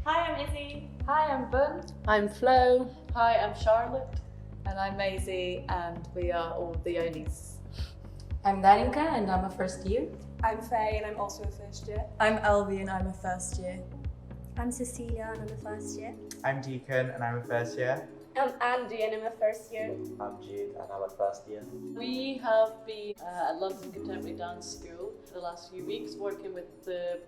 Hi, I'm Izzy. Hi, I'm Bun. I'm Flo. Hi, I'm Charlotte. And I'm Maisie, and we are all the Yonis. I'm Danica, and I'm a first year. I'm Faye, and I'm also a first year. I'm Elvie, and I'm a first year. I'm Cecilia, and I'm a first year. I'm Deacon, and I'm a first year. I'm Andy, and I'm a first year. I'm Jude, and I'm a first year. We have been at London Contemporary Dance School for the last few weeks working with the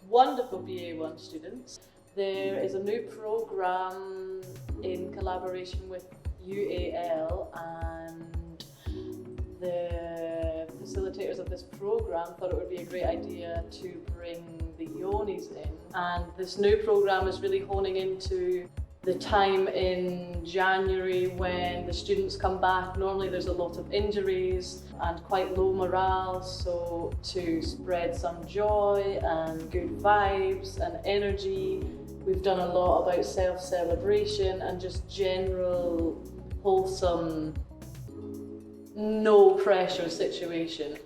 wonderful BA1 students. There is a new programme in collaboration with UAL, and the facilitators of this programme thought it would be a great idea to bring the Yonis in. And this new programme is really honing into the time in January when the students come back. Normally there's a lot of injuries and quite low morale, so to spread some joy and good vibes and energy, we've done a lot about self-celebration and just general wholesome, no pressure situation.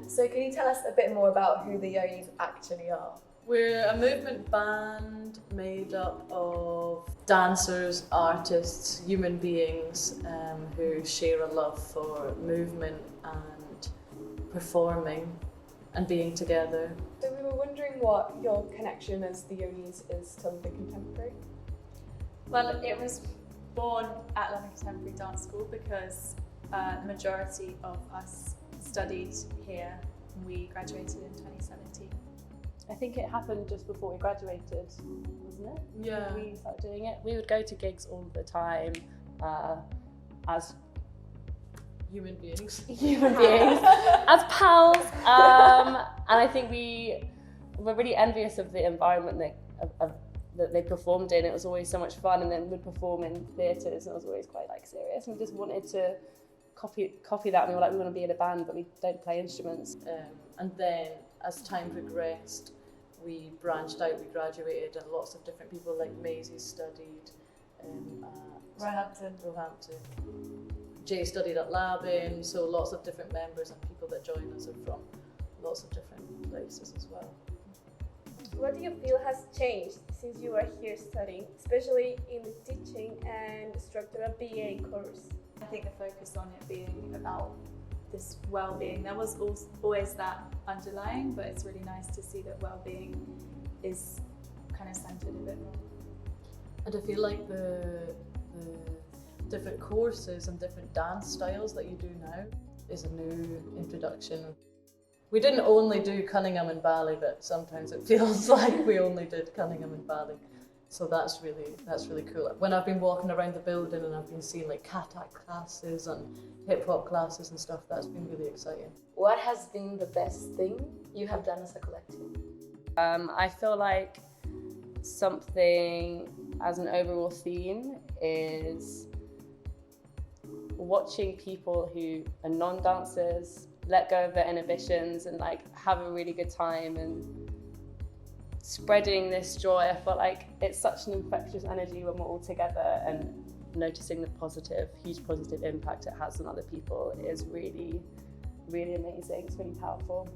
So can you tell us a bit more about who the Yonis actually are? We're a movement band made up of dancers, artists, human beings who share a love for movement and performing and being together. So we were wondering what your connection as the Yonis is to the contemporary. Well, it was born at London Contemporary Dance School because the majority of us studied here and we graduated in 2017. I think it happened just before we graduated, wasn't it? Yeah. We started doing it. We would go to gigs all the time as Human beings. as pals. And I think we were really envious of the environment that they performed in. It was always so much fun, and then we'd perform in theatres and it was always quite serious. And we just wanted to copy that. We were like, we want to be in a band, but we don't play instruments. And then as time progressed, we branched out, we graduated, and lots of different people, like Maisie studied at Roehampton. Jay studied at Labin, so lots of different members and people that join us are from lots of different places as well. What do you feel has changed since you were here studying, especially in the teaching and structure of BA course? I think the focus on it being about this well-being, there was always that underlying, but it's really nice to see that well-being is kind of centered a bit more. And I feel like the different courses and different dance styles that you do now is a new introduction. We didn't only do Cunningham and ballet, but sometimes it feels like we only did Cunningham and ballet. So that's really cool. When I've been walking around the building and I've been seeing cat-act classes and hip-hop classes and stuff, that's been really exciting. What has been the best thing you have done as a collective? I feel like something as an overall theme is watching people who are non-dancers let go of their inhibitions and have a really good time and spreading this joy. I feel like it's such an infectious energy when we're all together, and noticing the huge positive impact it has on other people is really, really amazing. It's really powerful.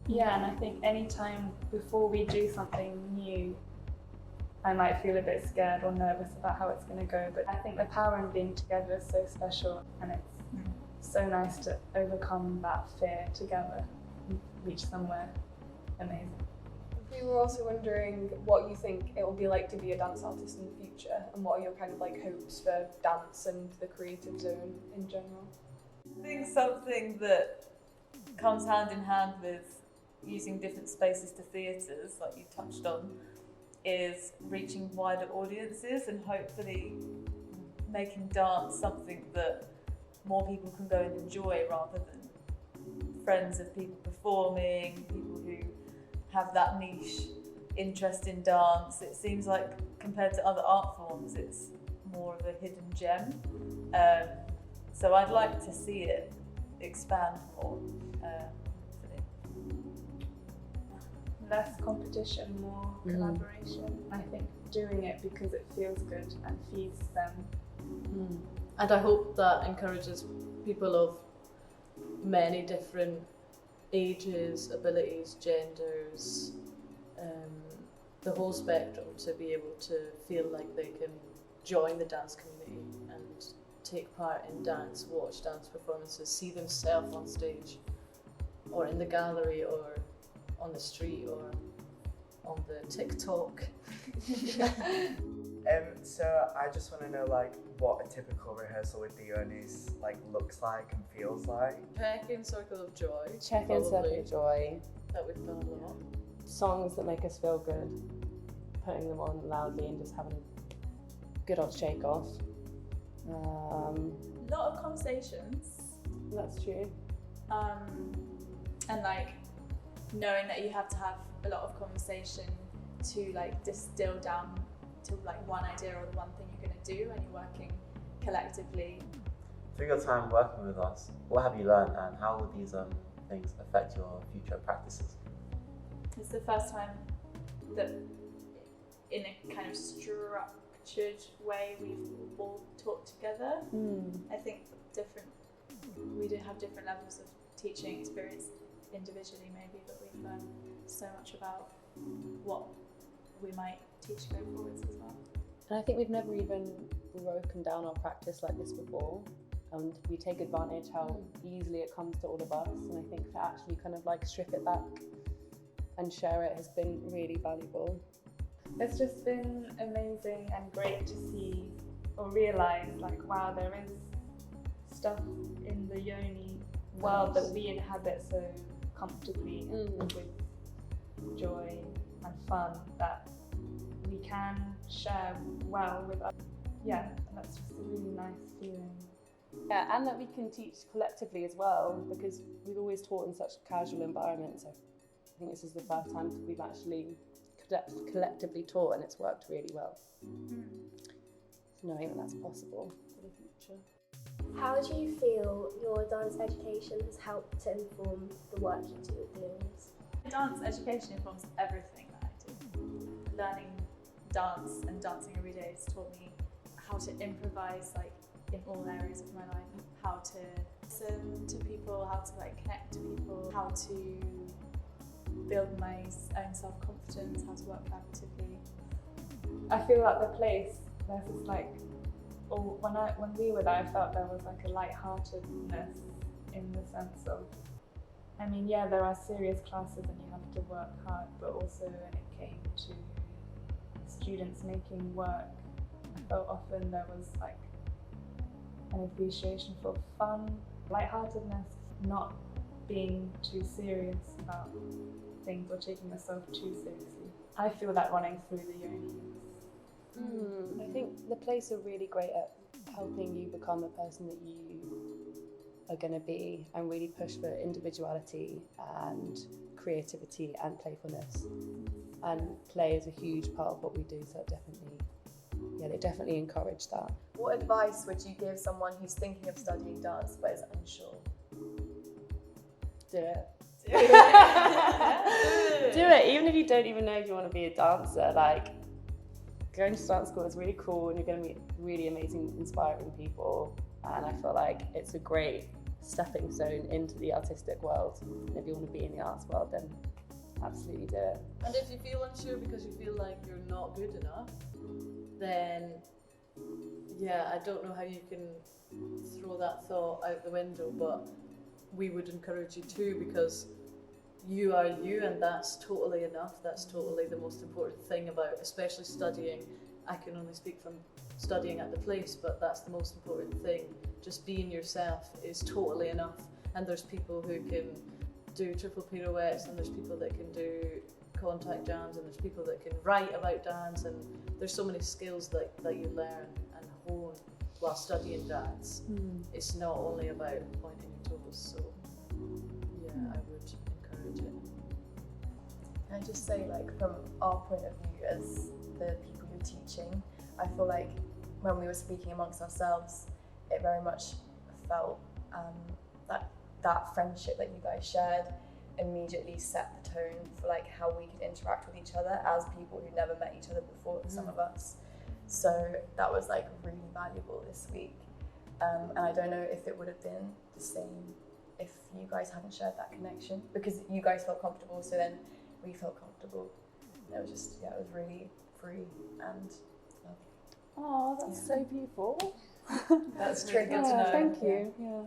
Yeah, and I think any time before we do something new, I might feel a bit scared or nervous about how it's going to go, but I think the power in being together is so special, and it's so nice to overcome that fear together and reach somewhere amazing. We were also wondering what you think it will be like to be a dance artist in the future, and what are your kind of hopes for dance and the creative zone in general? I think something that comes hand in hand with using different spaces to theatres, like you touched on, is reaching wider audiences and hopefully making dance something that more people can go and enjoy, rather than friends of people performing, people who have that niche interest in dance. It seems like compared to other art forms, it's more of a hidden gem. So I'd like to see it expand more. Less competition, more collaboration. I think doing it because it feels good and feeds them. And I hope that encourages people of many different ages, abilities, genders, the whole spectrum, to be able to feel like they can join the dance community and take part in dance, watch dance performances, see themselves on stage or in the gallery or on the street or on the TikTok. So I just want to know like what a typical rehearsal with the Yonis like looks like and feels like. Check-in Circle of Joy. Check-in Circle of Joy. That we've done a lot. Songs that make us feel good. Putting them on loudly and just having a good old shake off. A lot of conversations. That's true. And like knowing that you have to have a lot of conversation to like distill down to like one idea or the one thing you're going to do, and you're working collectively. Through your time working with us, what have you learned and how will these things affect your future practices? It's the first time that in a kind of structured way we've all taught together. I think we do have different levels of teaching experience individually maybe, but we've learned so much about what we might teach going forwards as well. And I think we've never even broken down our practice like this before, and we take advantage how easily it comes to all of us, and I think to actually kind of like strip it back and share it has been really valuable. It's just been amazing and great to see or realise like, wow, there is stuff in the Yoni world that we inhabit so comfortably with joy and fun that we can share well with others. Yeah, and that's just a really nice feeling. Yeah, and that we can teach collectively as well, because we've always taught in such casual environments. So I think this is the first time we've actually collectively taught, and it's worked really well. Knowing that that's possible for the future. How do you feel your dance education has helped to inform the work you do with the Yonis? Dance education informs everything that I do. Learning dance and dancing every day has taught me how to improvise like in all areas of my life, how to listen to people, how to like connect to people, how to build my own self-confidence, how to work collaboratively. I feel like the place, there's this like, when we were there, I felt there was like a lightheartedness in the sense of, I mean, yeah, there are serious classes and you have to work hard, but also when it came to students making work, I felt often there was like an appreciation for fun, lightheartedness, not being too serious about things or taking yourself too seriously. I feel that running through the Yonis. I think the place are really great at helping you become the person that you are going to be, and really push for individuality and creativity and playfulness. And play is a huge part of what we do, so they definitely encourage that. What advice would you give someone who's thinking of studying dance but is unsure? Do it. Do it, even if you don't even know if you want to be a dancer. Like, going to dance school is really cool, and you're going to meet really amazing, inspiring people. And I feel like it's a great stepping stone into the artistic world. And if you want to be in the arts world, then absolutely do it. And if you feel unsure because you feel like you're not good enough, then yeah, I don't know how you can throw that thought out the window, but we would encourage you to, because you are you, and that's totally enough. That's totally the most important thing about, especially studying. I can only speak from studying at the place, but that's the most important thing. Just being yourself is totally enough. And there's people who can do triple pirouettes, and there's people that can do contact jams, and there's people that can write about dance, and there's so many skills that you learn and hone while studying dance. It's not only about pointing your toes, so yeah, I would encourage it. Can I just say, like, from our point of view as the people you're teaching, I feel like when we were speaking amongst ourselves, it very much felt that friendship that you guys shared immediately set the tone for like how we could interact with each other as people who never met each other before, for some of us. So that was like really valuable this week. And I don't know if it would have been the same if you guys hadn't shared that connection, because you guys felt comfortable, so then we felt comfortable. And it was just, yeah, it was really free and lovely. Oh, that's so beautiful. That's really good to know. Thank you. Yeah.